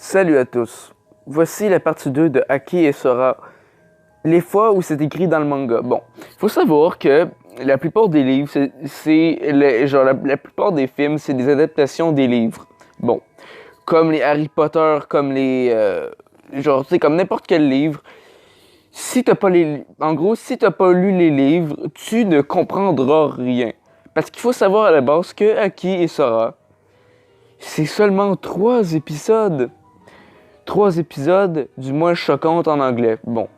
Salut à tous. Voici la partie 2 de Aki et Sora. Les fois où c'est écrit dans le manga. Bon, faut savoir que la plupart des livres, la plupart des films, c'est des adaptations des livres. Bon, comme les Harry Potter, comme comme n'importe quel livre. Si t'as pas en gros, si t'as pas lu les livres, tu ne comprendras rien. Parce qu'il faut savoir à la base que Aki et Sora, c'est seulement 3 épisodes. 3 épisodes, du moins choquantes en anglais. Bon.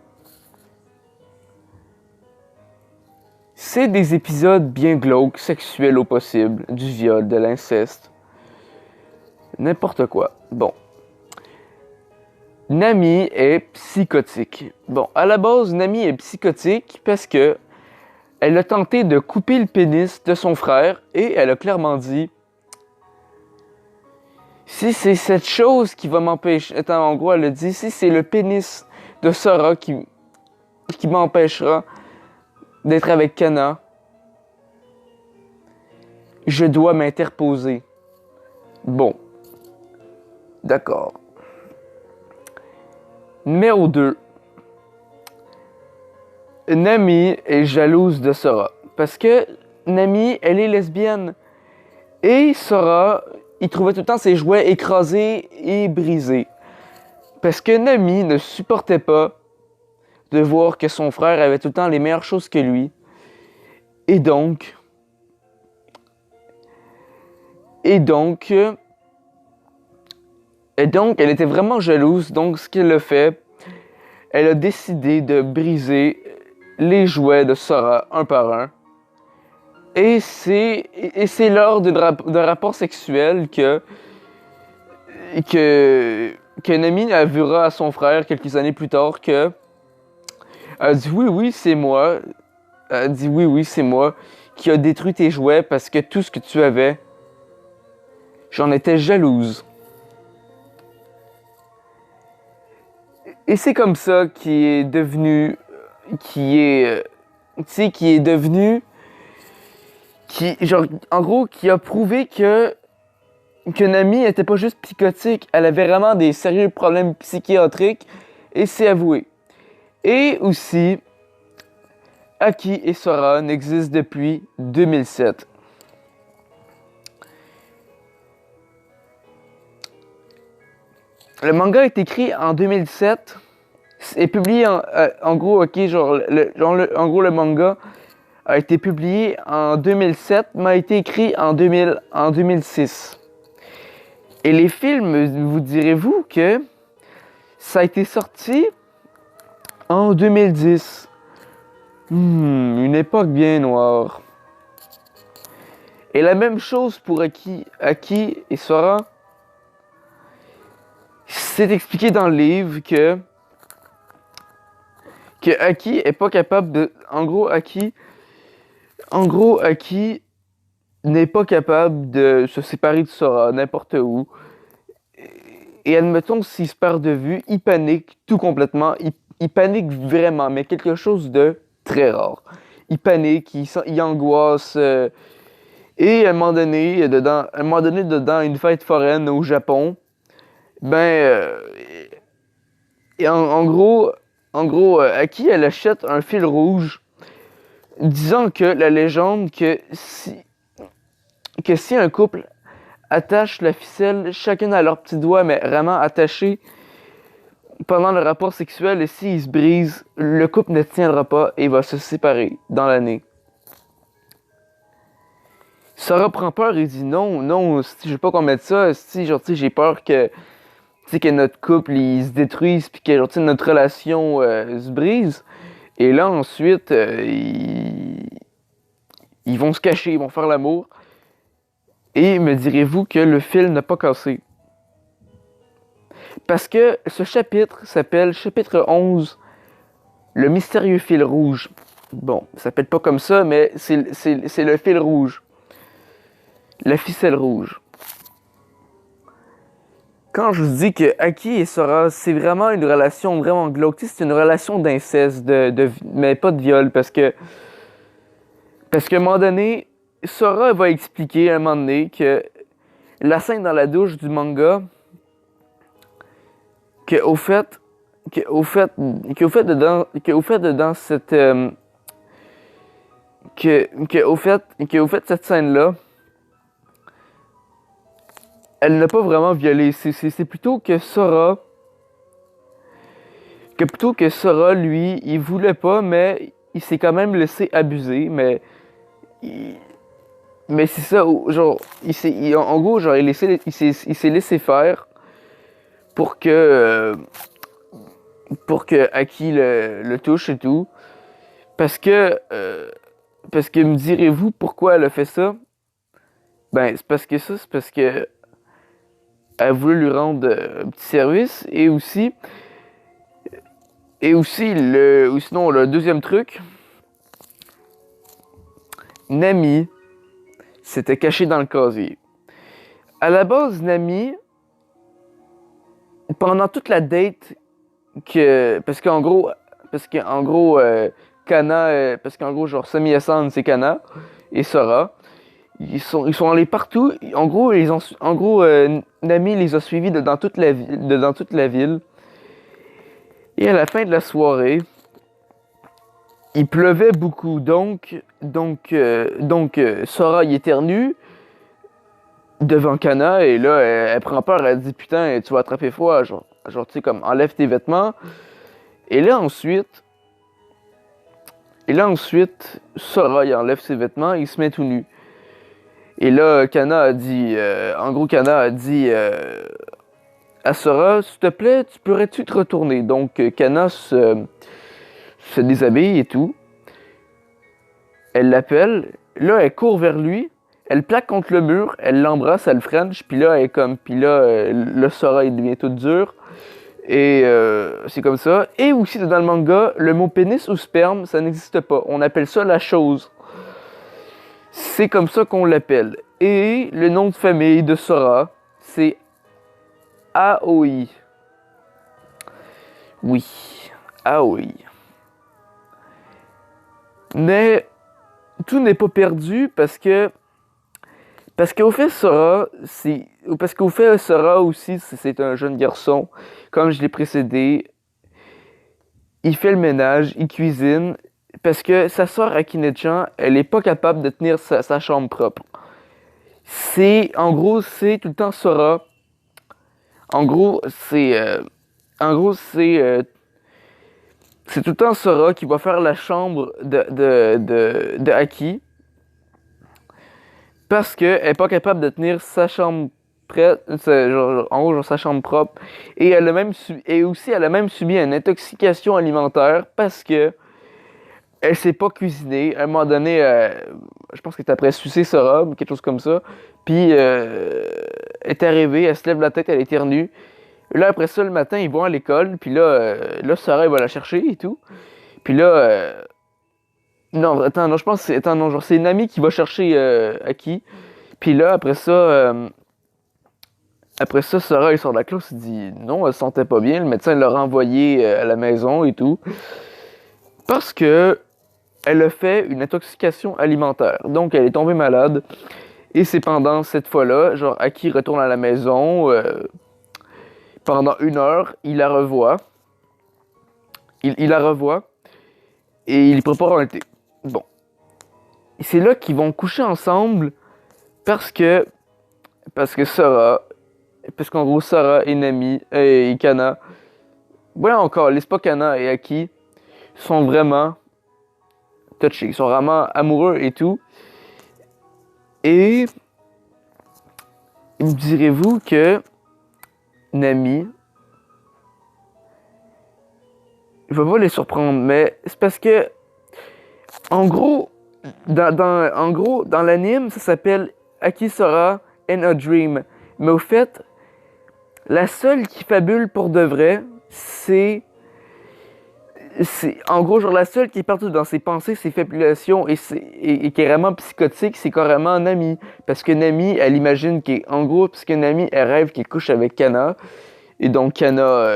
C'est des épisodes bien glauques, sexuels au possible, du viol, de l'inceste. N'importe quoi. Bon. Nami est psychotique. Bon, à la base, Nami est psychotique parce que elle a tenté de couper le pénis de son frère et elle a clairement dit si c'est cette chose qui va m'empêcher. Attends, en gros, elle a dit si c'est le pénis de Sora qui m'empêchera d'être avec Kana, je dois m'interposer. Bon. D'accord. Numéro 2. Nami est jalouse de Sora. Parce que Nami, elle est lesbienne. Et Sora, il trouvait tout le temps ses jouets écrasés et brisés. Parce que Nami ne supportait pas de voir que son frère avait tout le temps les meilleures choses que lui. Et donc... elle était vraiment jalouse. Donc, ce qu'elle a fait, elle a décidé de briser les jouets de Sora un par un. Et c'est lors d'un rapport sexuel que Nami avouera à son frère quelques années plus tard que elle dit oui, c'est moi. Elle dit oui, c'est moi qui a détruit tes jouets parce que tout ce que tu avais, j'en étais jalouse. Et c'est comme ça qui est devenu, qui a prouvé que Nami était pas juste psychotique, elle avait vraiment des sérieux problèmes psychiatriques et c'est avoué. Et aussi, Aki et Sora n'existent depuis 2007. Le manga est écrit en 2007 et publié en gros, le manga a été publié en 2007, mais a été écrit en 2006. Et les films, vous direz-vous que ça a été sorti en 2010. Une époque bien noire. Et la même chose pour Aki et Sora. C'est expliqué dans le livre que Aki est pas capable de... En gros, Aki n'est pas capable de se séparer de Sora n'importe où. Et admettons, s'il se perd de vue, il panique tout complètement. Il panique vraiment, mais quelque chose de très rare. Il panique, il angoisse. Et à un moment donné, dedans une fête foraine au Japon, et en gros, Aki, elle achète un fil rouge disant que la légende que si un couple attache la ficelle chacun à leur petit doigt, mais vraiment attaché pendant le rapport sexuel, et s'ils se brisent, le couple ne tiendra pas et va se séparer dans l'année. Sora prend peur et dit non, je veux pas qu'on mette ça, j'ai peur que notre couple il se détruise puis que notre relation se brise. Et là ensuite ils vont se cacher, ils vont faire l'amour. Et me direz-vous que le fil n'a pas cassé? Parce que ce chapitre s'appelle chapitre 11, le mystérieux fil rouge. Bon, ça s'appelle pas comme ça, mais c'est le fil rouge. La ficelle rouge. Quand je vous dis que Aki et Sora, c'est vraiment une relation vraiment glauque, c'est une relation d'inceste, mais pas de viol, parce qu'à un moment donné, Sora va expliquer à un moment donné que la scène dans la douche du manga, que au fait, qu'au fait dedans cette, que au fait cette scène-là, elle n'a pas vraiment violé. C'est plutôt que Sora, lui, il voulait pas, mais il s'est quand même laissé abuser. Il- mais c'est ça, genre, en gros, genre, il s'est laissé faire pour que, euh, pour que Aki le touche et tout. Parce que, euh, parce que me direz-vous pourquoi elle a fait ça? Ben, c'est parce que elle voulait lui rendre un petit service et aussi ou sinon le deuxième truc, Nami s'était caché dans le casier. À la base, Nami, pendant toute la date parce qu'en gros Kana, parce qu'en gros genre Sami Hassan c'est Kana et Sora, ils sont allés partout. En gros Nami les a suivis dans toute la ville. Et à la fin de la soirée, il pleuvait beaucoup, Sora y éternue devant Kana et là elle prend peur, elle dit putain tu vas attraper froid, genre tu sais comme enlève tes vêtements. Et là ensuite, Sora il enlève ses vêtements, il se met tout nu. Et là Kana a dit à Sora, s'il te plaît, tu pourrais-tu te retourner? Donc Kana se déshabille et tout. Elle l'appelle. Là, elle court vers lui. Elle plaque contre le mur. Elle l'embrasse, elle le French. Puis là, elle est comme. Puis là, le Sora, il devient tout dur. Et c'est comme ça. Et aussi, dans le manga, le mot pénis ou sperme, ça n'existe pas. On appelle ça la chose. C'est comme ça qu'on l'appelle. Et le nom de famille de Sora, c'est Aoi. Oui, Aoi. Mais tout n'est pas perdu parce qu'au fait Sora aussi c'est un jeune garçon comme je l'ai précédé, il fait le ménage, il cuisine parce que sa sœur Akine-chan, elle est pas capable de tenir sa chambre propre. C'est tout le temps Sora. En gros c'est en gros c'est tout le temps Sora qui va faire la chambre de Aki parce qu'elle est pas capable de tenir sa chambre prête, en gros, genre sa chambre propre. Et elle a même subi une intoxication alimentaire parce que elle s'est pas cuisinée. À un moment donné, je pense qu'elle était après sucer Sora ou quelque chose comme ça. Puis, elle est arrivée, elle se lève la tête, elle éternue. Là, après ça, le matin, ils vont à l'école. Puis là, Sora, elle va la chercher et tout. Puis là, non, attends, non, je pense que genre, c'est une amie qui va chercher Aki. Puis là, après ça, Sarah, il sort de la classe, il dit non, elle se sentait pas bien. Le médecin l'a renvoyée à la maison et tout. Parce que elle a fait une intoxication alimentaire. Donc, elle est tombée malade. Et c'est pendant cette fois-là, genre, Aki retourne à la maison. Pendant 1 heure, il la revoit. Il la revoit. Et il lui prépare un thé. Bon. Et c'est là qu'ils vont coucher ensemble parce que, parce que Sarah, parce qu'en gros, Sarah et Nami et Kana, ouais, encore, les Kana et Aki sont vraiment touchés, ils sont vraiment amoureux et tout. Et direz-vous que Nami, je vais pas les surprendre, mais c'est parce que, en gros, dans l'anime, ça s'appelle Aki Sora and a Dream. Mais au fait, la seule qui fabule pour de vrai, c'est en gros genre la seule qui est partout dans ses pensées, ses fabulations et qui est vraiment psychotique, c'est carrément Nami parce que Nami elle imagine en gros parce que Nami elle rêve qu'elle couche avec Kana et donc Kana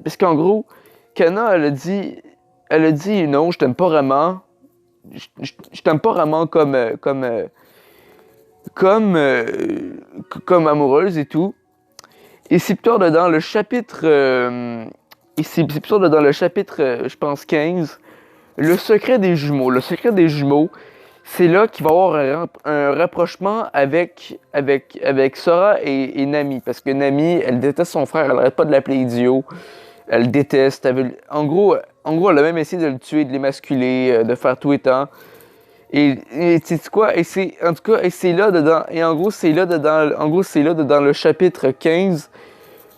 parce qu'en gros Kana elle a dit non je t'aime pas vraiment je t'aime pas vraiment comme amoureuse et tout Et c'est plus tard dans le chapitre... et c'est plus tard dans le chapitre, je pense, 15, le secret des jumeaux. Le secret des jumeaux, c'est là qu'il va y avoir un rapprochement avec Sora et Nami. Parce que Nami, elle déteste son frère, elle n'arrête pas de l'appeler idiot. Elle le déteste. En gros, elle a même essayé de le tuer, de l'émasculer, de faire tout et tant. Et tu sais quoi? Et c'est, en tout cas, et c'est là dedans. Et en gros, c'est là dedans. En gros, c'est là dedans le chapitre 15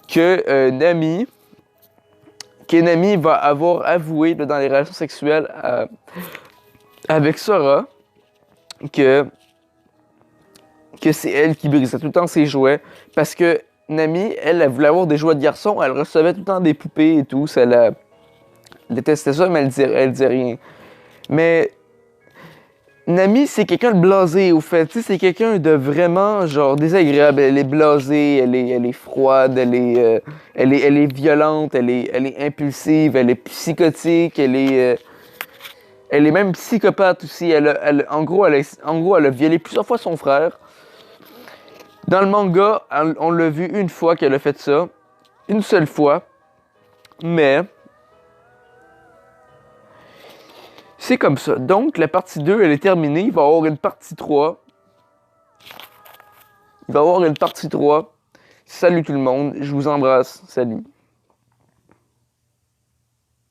que Nami va avoir avoué dans les relations sexuelles avec Sora que, que c'est elle qui brisait tout le temps ses jouets. Parce que Nami, elle voulait avoir des jouets de garçon, elle recevait tout le temps des poupées et tout. Elle détestait ça, mais elle disait rien. Mais Nami, c'est quelqu'un de blasé, au fait. Tu sais, c'est quelqu'un de vraiment, genre, désagréable. Elle est blasée, elle est froide, elle est violente, elle est impulsive, elle est psychotique, elle est même psychopathe aussi. En gros, elle a violé plusieurs fois son frère. Dans le manga, on l'a vu une fois qu'elle a fait ça. Une seule fois. Mais c'est comme ça. Donc, la partie 2, elle est terminée. Il va y avoir une partie 3. Il va y avoir une partie 3. Salut tout le monde. Je vous embrasse. Salut.